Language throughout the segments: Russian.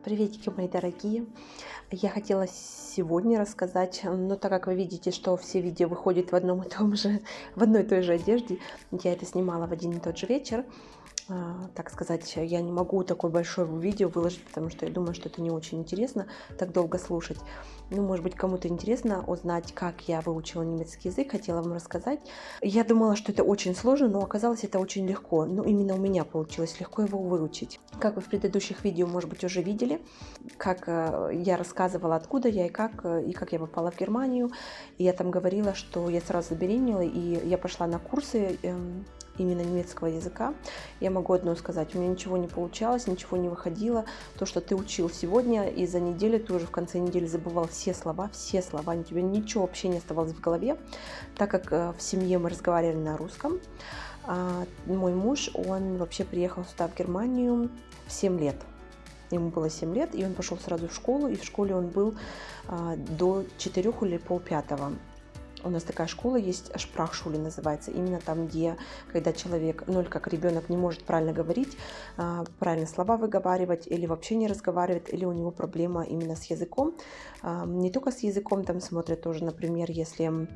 Приветики, мои дорогие! Я хотела сегодня рассказать, но так как вы видите, что все видео выходят в одном и том же, в одной и той же одежде, я это снимала в один и тот же вечер. Так сказать, я не могу такое большое видео выложить, потому что я думаю, что это не очень интересно так долго слушать. Ну, может быть, кому-то интересно узнать, как я выучила немецкий язык, хотела вам рассказать. Я думала, что это очень сложно, но оказалось это очень легко. Ну, именно у меня получилось легко его выучить. Как вы в предыдущих видео, может быть, уже видели, как я рассказывала, откуда я и как я попала в Германию. И я там говорила, что я сразу забеременела, и я пошла на курсы именно немецкого языка. Я могу одно сказать: у меня ничего не получалось, ничего не выходило. То, что ты учил сегодня, и за неделю ты уже в конце недели забывал все слова, у тебя ничего вообще не оставалось в голове, так как в семье мы разговаривали на русском. Мой муж, он вообще приехал сюда, в Германию, в 7 лет. Ему было 7 лет, и он пошел сразу в школу, и в школе он был до 4 или полпятого. У нас такая школа есть, Sprachschule называется, именно там, где, когда человек, ну или как ребенок не может правильно говорить, правильно слова выговаривать, или вообще не разговаривает, или у него проблема именно с языком. Не только с языком там смотрят тоже, например, если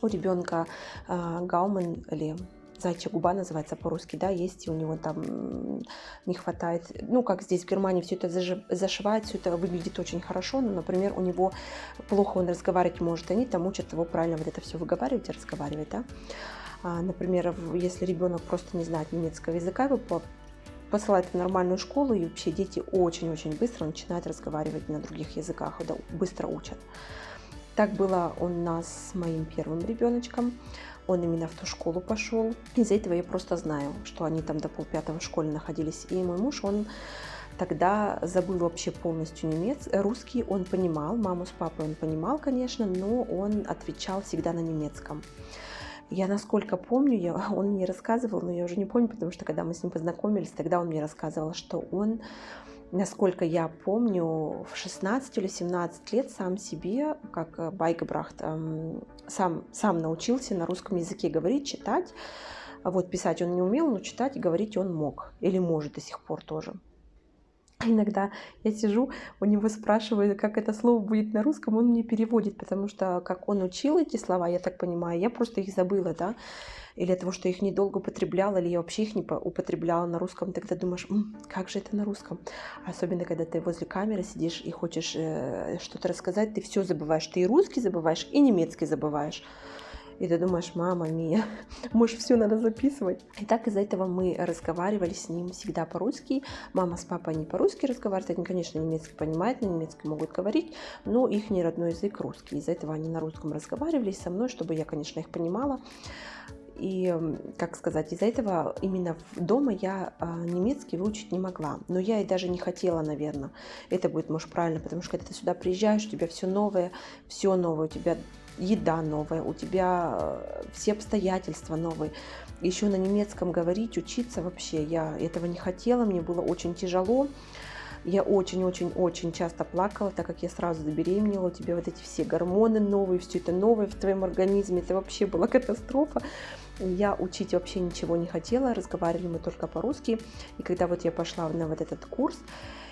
у ребенка гаумен или зайчья губа называется по-русски, да, есть, и у него там не хватает, ну, как здесь в Германии все это зашивает, все это выглядит очень хорошо, но, например, у него плохо он разговаривать может, они там учат его правильно вот это все выговаривать и разговаривать, да. Например, если ребенок просто не знает немецкого языка, его посылают в нормальную школу, и вообще дети очень-очень быстро начинают разговаривать на других языках, да, быстро учат. Так было у нас с моим первым ребеночком. Он именно в ту школу пошел. Из-за этого я просто знаю, что они там до полпятого в школе находились. И мой муж, он тогда забыл вообще полностью русский. Он понимал, маму с папой он понимал, конечно, но он отвечал всегда на немецком. Я, насколько помню, он мне рассказывал, но я уже не помню, потому что когда мы с ним познакомились, тогда он мне рассказывал, что он, насколько я помню, в 16 или 17 лет сам себе, как beigebracht, сам научился на русском языке говорить, читать. Вот писать он не умел, но читать и говорить он мог. Или может до сих пор тоже. Иногда я сижу, у него спрашиваю, как это слово будет на русском, он мне переводит, потому что как он учил эти слова, я так понимаю, я просто их забыла, да, или от того, что их недолго употребляла, или я вообще их не употребляла на русском, тогда думаешь, как же это на русском? Особенно, когда ты возле камеры сидишь и хочешь что-то рассказать, ты все забываешь, ты и русский забываешь, и немецкий забываешь. И ты думаешь, мама мия, может, все надо записывать. И так из-за этого мы разговаривали с ним всегда по-русски. Мама с папой не по-русски разговаривают. Они, конечно, немецкий понимают, на немецком могут говорить, но их не родной язык русский. Из-за этого они на русском разговаривали со мной, чтобы я, конечно, их понимала. И, как сказать, из-за этого именно дома я немецкий выучить не могла. Но я и даже не хотела, наверное. Это будет, может, правильно, потому что когда ты сюда приезжаешь, у тебя все новое, у тебя еда новая, у тебя все обстоятельства новые. Еще на немецком говорить, учиться вообще я этого не хотела, мне было очень тяжело. Я очень-очень-очень часто плакала, так как я сразу забеременела, у тебя вот эти все гормоны новые, все это новое в твоем организме, это вообще была катастрофа. Я учить вообще ничего не хотела, разговаривали мы только по-русски. И когда вот я пошла на вот этот курс,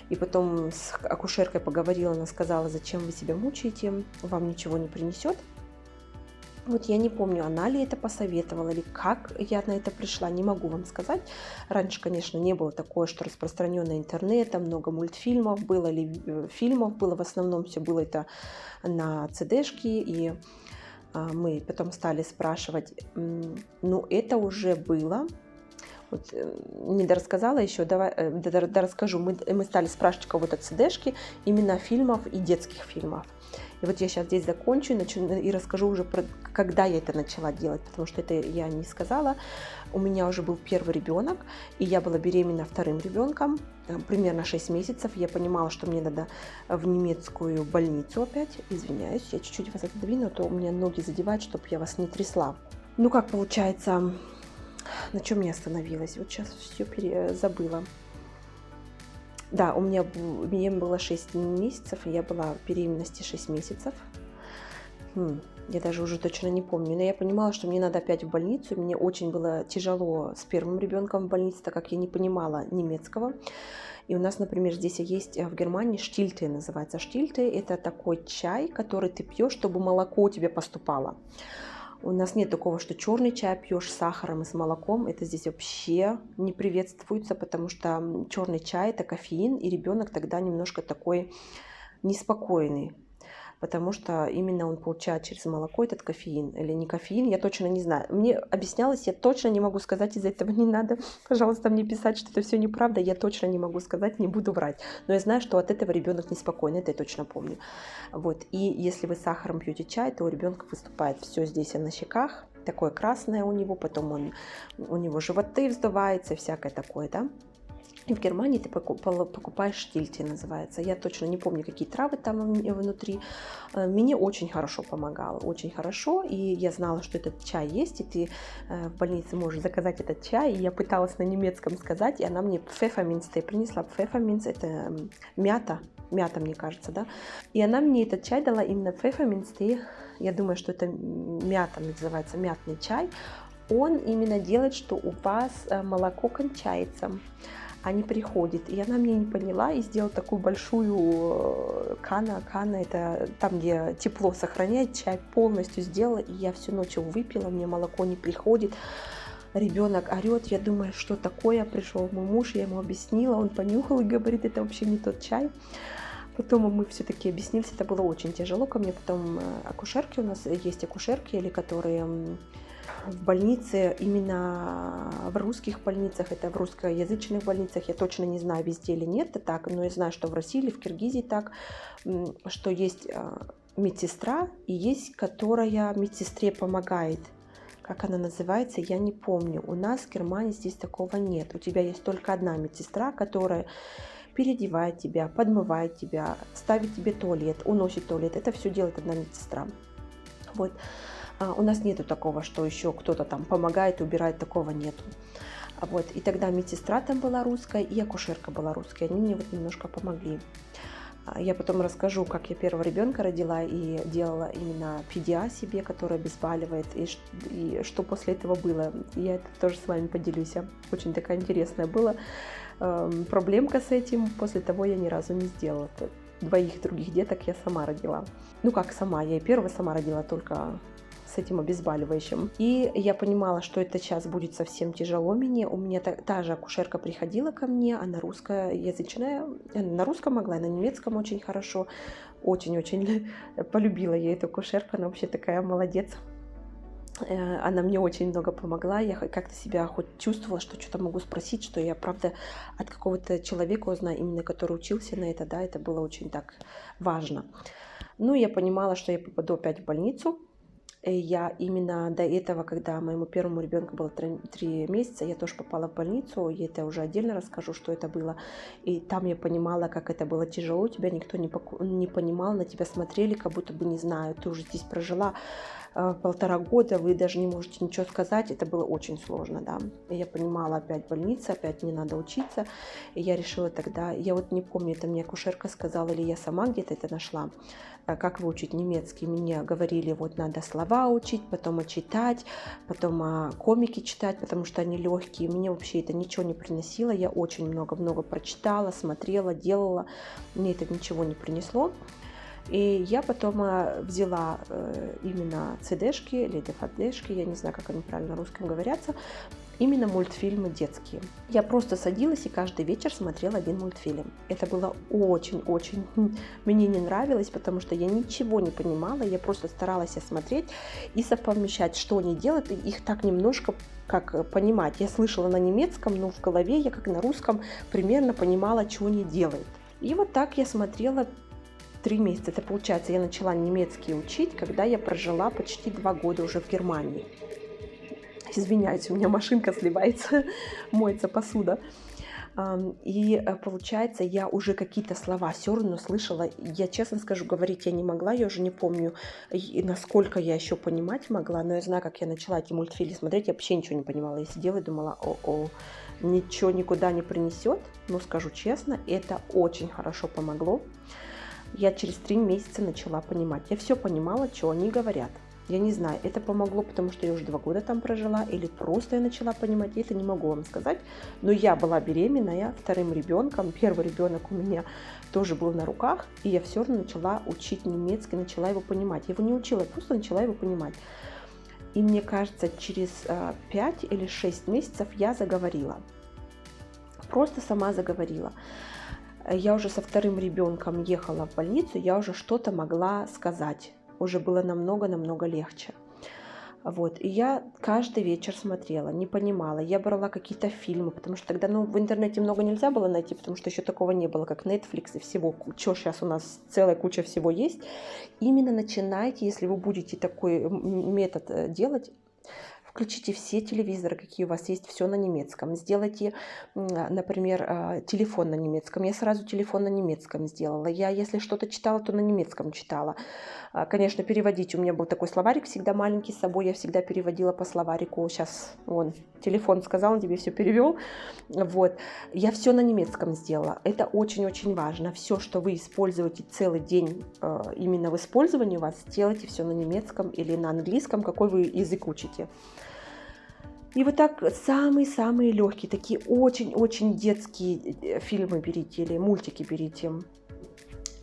и потом с акушеркой поговорила, она сказала, зачем вы себя мучаете, вам ничего не принесет. Вот я не помню, она ли это посоветовала, или как я на это пришла, не могу вам сказать. Раньше, конечно, не было такое, что распространенное интернетом, много мультфильмов было, или фильмов было, в основном все было это на CD-шке, и мы потом стали спрашивать, ну это уже было. Вот, не дорассказала еще, расскажу. Мы стали спрашивать кого-то CD-шки именно фильмов и детских фильмов. И вот я сейчас здесь закончу и расскажу уже про, когда я это начала делать, потому что это я не сказала. У меня уже был первый ребенок, и я была беременна вторым ребенком, примерно 6 месяцев. Я понимала, что мне надо в немецкую больницу опять. Извиняюсь, я чуть-чуть вас отодвину, а то у меня ноги задевают, чтобы я вас не трясла. Ну, как получается, на чем я остановилась? Вот сейчас все забыла. Да, мне было 6 месяцев, и я была в беременности 6 месяцев. Я даже уже точно не помню. Но я понимала, что мне надо опять в больницу. Мне очень было тяжело с первым ребенком в больнице, так как я не понимала немецкого. И у нас, например, здесь есть в Германии штильте называется. Штильте – это такой чай, который ты пьешь, чтобы молоко у тебя поступало. У нас нет такого, что черный чай пьешь с сахаром и с молоком. Это здесь вообще не приветствуется, потому что черный чай – это кофеин, и ребенок тогда немножко такой неспокойный, потому что именно он получает через молоко этот кофеин или не кофеин, я точно не знаю. Мне объяснялось, я точно не могу сказать, из-за этого не надо, пожалуйста, мне писать, что это все неправда, я точно не могу сказать, не буду врать. Но я знаю, что от этого ребенок неспокойный, это я точно помню. Вот. И если вы с сахаром пьете чай, то у ребенка выступает все здесь на щеках, такое красное у него, потом у него животы вздуваются, всякое такое, да. И в Германии ты покупаешь штильте, называется. Я точно не помню, какие травы там внутри. Мне очень хорошо помогало, очень хорошо. И я знала, что этот чай есть, и ты в больнице можешь заказать этот чай. И я пыталась на немецком сказать, и она мне пфефферминц принесла. Пфефферминц – это мята, мне кажется, да. И она мне этот чай дала именно пфефферминц. Я думаю, что это мята называется, мятный чай. Он именно делает, что у вас молоко кончается, а не приходит. И она мне не поняла и сделала такую большую кана это там, где тепло сохраняет, чай полностью сделала, и я всю ночь его выпила, мне молоко не приходит. Ребенок орет, я думаю, что такое, пришел мой муж, я ему объяснила, он понюхал и говорит, это вообще не тот чай. Потом мы все-таки объяснились, это было очень тяжело ко мне, потом акушерки, у нас есть акушерки, или которые в больнице, именно в русских больницах, это в русскоязычных больницах, я точно не знаю, везде или нет, это так, но я знаю, что в России или в Киргизии так, что есть медсестра и есть, которая медсестре помогает. Как она называется, я не помню. У нас в Германии здесь такого нет. У тебя есть только одна медсестра, которая переодевает тебя, подмывает тебя, ставит тебе туалет, уносит туалет. Это все делает одна медсестра. Вот. У нас нету такого, что еще кто-то там помогает, убирает, такого нету. Вот. И тогда медсестра там была русская, и акушерка была русская. Они мне вот немножко помогли. Я потом расскажу, как я первого ребенка родила и делала именно педиа себе, которая обезболивает, и что после этого было. Я это тоже с вами поделюсь. Очень такая интересная была проблемка с этим. После того я ни разу не сделала. Двоих других деток я сама родила. Ну как сама, я и первого сама родила, только с этим обезболивающим. И я понимала, что это сейчас будет совсем тяжело мне. У меня та же акушерка приходила ко мне, она русскоязычная, она на русском могла, и на немецком очень хорошо. Очень-очень полюбила я эту акушерку, она вообще такая молодец. Она мне очень много помогла, я как-то себя хоть чувствовала, что что-то могу спросить, что я, правда, от какого-то человека узнаю, именно который учился на это, да, это было очень так важно. Ну, я понимала, что я попаду опять в больницу. Я именно до этого, когда моему первому ребенку было 3 месяца, я тоже попала в больницу, и это уже отдельно расскажу, что это было. И там я понимала, как это было тяжело, тебя никто не понимал, на тебя смотрели, как будто бы не знаю, ты уже здесь прожила 1,5 года, вы даже не можете ничего сказать, это было очень сложно, да. И я понимала, опять больница, опять мне надо учиться, и я решила тогда, я вот не помню, это мне акушерка сказала, или я сама где-то это нашла, как выучить немецкий. Мне говорили, вот надо слова учить, потом читать, потом комики читать, потому что они легкие. Мне вообще это ничего не приносило, я очень много прочитала, смотрела, делала, мне это ничего не принесло. И я потом взяла именно CD-шки или DVD-шки, я не знаю, как они правильно на русском говорятся, именно мультфильмы детские. Я просто садилась и каждый вечер смотрела один мультфильм. Это было очень-очень мне не нравилось, потому что я ничего не понимала, я просто старалась смотреть и совмещать, что они делают, и их так немножко как понимать. Я слышала на немецком, но в голове я как на русском примерно понимала, что они делают. И вот так я смотрела 3 месяца. Это получается, я начала немецкий учить, когда я прожила почти 2 года уже в Германии. Извиняюсь, у меня машинка сливается, моется посуда. И получается, я уже какие-то слова все равно слышала. Я честно скажу, говорить я не могла, я уже не помню, насколько я еще понимать могла, но я знаю, как я начала эти мультфильмы смотреть, я вообще ничего не понимала. Я сидела и думала, ничего никуда не принесет. Но скажу честно, это очень хорошо помогло. Я через 3 месяца начала понимать. Я все понимала, что они говорят. Я не знаю, это помогло, потому что я уже 2 года там прожила, или просто я начала понимать, я это не могу вам сказать. Но я была беременная 2-м ребенком, 1-й ребенок у меня тоже был на руках, и я все равно начала учить немецкий, начала его понимать. Я его не учила, я просто начала его понимать. И мне кажется, через 5 или 6 месяцев я заговорила. Просто сама заговорила. Я уже со 2-м ребенком ехала в больницу, я уже что-то могла сказать. Уже было намного легче. Вот. И я каждый вечер смотрела, не понимала. Я брала какие-то фильмы, потому что тогда в интернете много нельзя было найти, потому что еще такого не было, как Netflix и всего. Что сейчас у нас целая куча всего есть. Именно начинайте, если вы будете такой метод делать, включите все телевизоры, какие у вас есть, все на немецком. Сделайте, например, телефон на немецком. Я сразу телефон на немецком сделала. Я, если что-то читала, то на немецком читала. Конечно, переводить. У меня был такой словарик всегда маленький с собой. Я всегда переводила по словарику. Сейчас вон, телефон сказал, он тебе все перевел. Вот. Я все на немецком сделала. Это очень-очень важно. Все, что вы используете целый день именно в использовании у вас, сделайте все на немецком или на английском, какой вы язык учите. И вот так самые-самые легкие, такие очень-очень детские фильмы берите или мультики берите.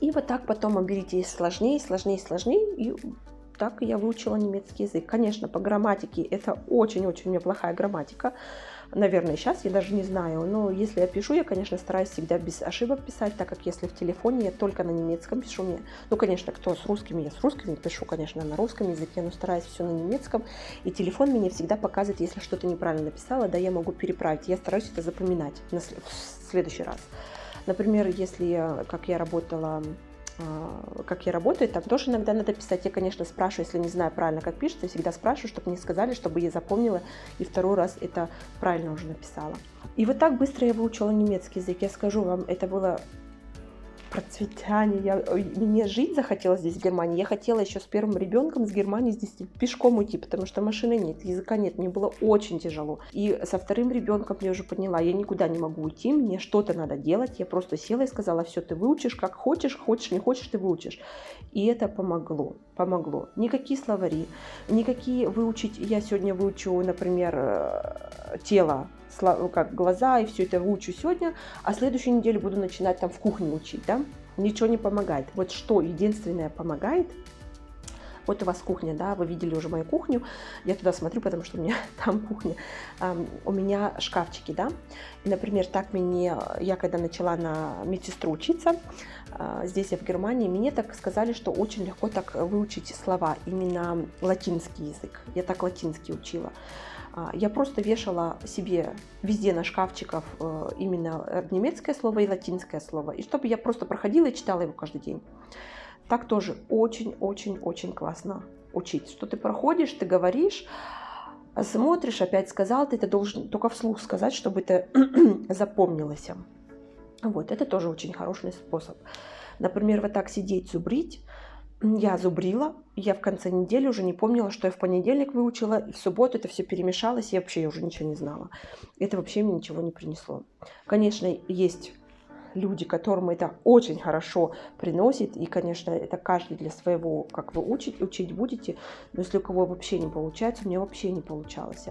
И вот так потом берите сложнее, и так я выучила немецкий язык. Конечно, по грамматике это очень-очень у меня плохая грамматика. Наверное, сейчас я даже не знаю, но если я пишу, я, конечно, стараюсь всегда без ошибок писать, так как если в телефоне я только на немецком пишу, конечно, кто с русскими, я с русскими пишу, конечно, на русском языке, но стараюсь все на немецком, и телефон мне всегда показывает, если что-то неправильно написала, да, я могу переправить, я стараюсь это запоминать в следующий раз. Например, если, как я работаю, там тоже иногда надо писать. Я, конечно, спрашиваю, если не знаю правильно, как пишется, я всегда спрашиваю, чтобы мне сказали, чтобы я запомнила и 2-й раз это правильно уже написала. И вот так быстро я выучила немецкий язык. Я скажу вам, это было процветание. Мне жить захотелось здесь, в Германии. Я хотела еще с 1-м ребенком с Германии здесь пешком уйти, потому что машины нет, языка нет. Мне было очень тяжело. И со 2-м ребенком я уже поняла, я никуда не могу уйти, мне что-то надо делать. Я просто села и сказала, все, ты выучишь, как хочешь, не хочешь, ты выучишь. И это помогло. Никакие словари, никакие выучить. Я сегодня выучу, например, тело, как глаза, и все это выучу сегодня, а следующую неделю буду начинать там в кухне учить, да? Ничего не помогает. Вот что единственное помогает, вот у вас кухня, да, вы видели уже мою кухню, я туда смотрю, потому что у меня там кухня, у меня шкафчики, да, и, например, я когда начала на медсестру учиться, здесь я в Германии, мне так сказали, что очень легко так выучить слова, именно латинский язык, я так латинский учила. Я просто вешала себе везде на шкафчиках именно немецкое слово и латинское слово, и чтобы я просто проходила и читала его каждый день. Так тоже очень-очень-очень классно учить, что ты проходишь, ты говоришь, смотришь, опять сказал, ты это должен только вслух сказать, чтобы это запомнилось. Вот, это тоже очень хороший способ. Например, вот так сидеть, зубрить. Я зубрила, я в конце недели уже не помнила, что я в понедельник выучила, и в субботу это все перемешалось, и я уже ничего не знала. Это вообще мне ничего не принесло. Конечно, есть люди, которым это очень хорошо приносит, и, конечно, это каждый для своего, как вы учить будете, но если у кого вообще не получается, у меня вообще не получалось.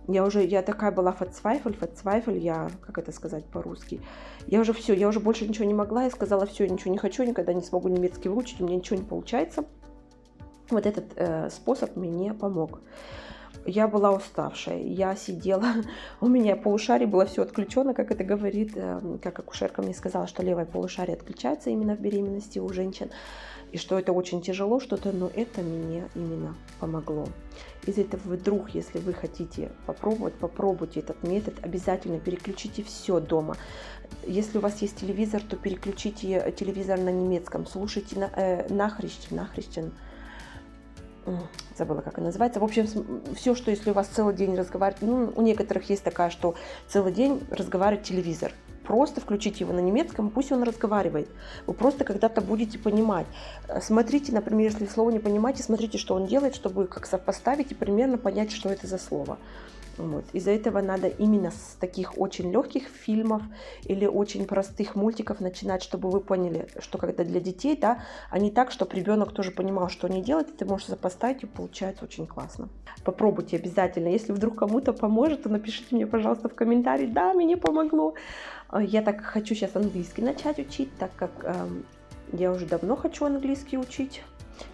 Я такая была verzweifelt, я, как это сказать по-русски, я уже больше ничего не могла, я сказала, все, ничего не хочу, никогда не смогу немецкий выучить, у меня ничего не получается. Вот этот способ мне помог. Я была уставшая, я сидела, у меня полушарие было все отключено, как это говорит, как акушерка мне сказала, что левое полушарие отключается именно в беременности у женщин, и что это очень тяжело что-то, но это мне именно помогло. Из этого вдруг, если вы хотите попробуйте этот метод, обязательно переключите все дома. Если у вас есть телевизор, то переключите телевизор на немецком, слушайте Nachrichten, забыла, как она называется. В общем, все, что если у вас целый день разговаривает, у некоторых есть такая, что целый день разговаривает телевизор. Просто включите его на немецком, пусть он разговаривает. Вы просто когда-то будете понимать. Смотрите, например, если слово не понимаете, смотрите, что он делает, чтобы как сопоставить и примерно понять, что это за слово. Вот. Из-за этого надо именно с таких очень легких фильмов или очень простых мультиков начинать, чтобы вы поняли, что когда для детей, да, а не так, чтобы ребенок тоже понимал, что они делают, и ты можешь сопоставить, и получается очень классно. Попробуйте обязательно. Если вдруг кому-то поможет, то напишите мне, пожалуйста, в комментарии, да, мне помогло. Я так хочу сейчас английский начать учить, так как я уже давно хочу английский учить.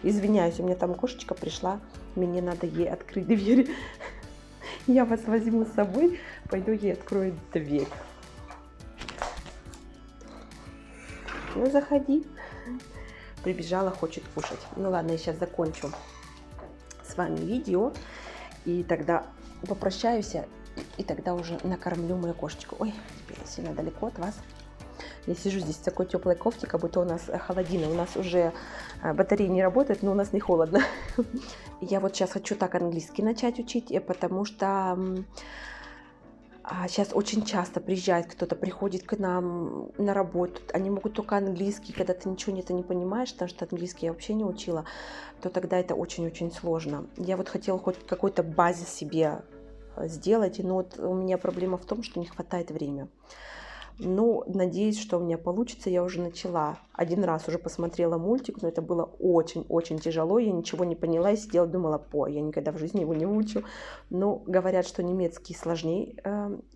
Извиняюсь, у меня там кошечка пришла, мне надо ей открыть дверь. Я вас возьму с собой, пойду ей открою дверь. Ну, заходи. Прибежала, хочет кушать. Ну ладно, я сейчас закончу с вами видео, и тогда попрощаюсь, и тогда уже накормлю мою кошечку. Ой, теперь я сильно далеко от вас. Я сижу здесь в такой теплой кофте, как будто у нас холодина. У нас уже батареи не работают, но у нас не холодно. Я вот сейчас хочу так английский начать учить, потому что сейчас очень часто приезжает кто-то, приходит к нам на работу. Они могут только английский, когда ты ничего не понимаешь, потому что английский я вообще не учила, то тогда это очень-очень сложно. Я вот хотела хоть какой-то базис себе сделать, но вот у меня проблема в том, что не хватает времени. Ну, надеюсь, что у меня получится. Я уже начала. Один раз уже посмотрела мультик, но это было очень-очень тяжело. Я ничего не поняла и сидела, думала, я никогда в жизни его не учу. Но говорят, что немецкий сложнее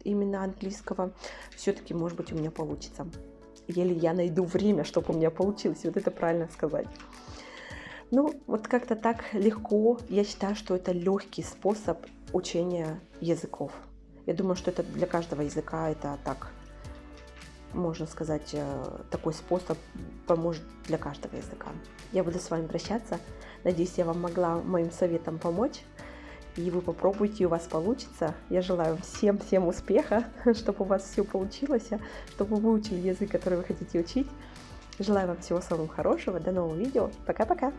именно английского. Все-таки, может быть, у меня получится. Еле я найду время, чтобы у меня получилось. Вот это правильно сказать. Ну, вот как-то так легко. Я считаю, что это легкий способ учения языков. Я думаю, что это для каждого языка это так, можно сказать, такой способ поможет для каждого языка. Я буду с вами прощаться. Надеюсь, я вам могла моим советом помочь. И вы попробуйте, и у вас получится. Я желаю всем успеха, чтобы у вас все получилось, чтобы вы выучили язык, который вы хотите учить. Желаю вам всего самого хорошего. До нового видео. Пока-пока!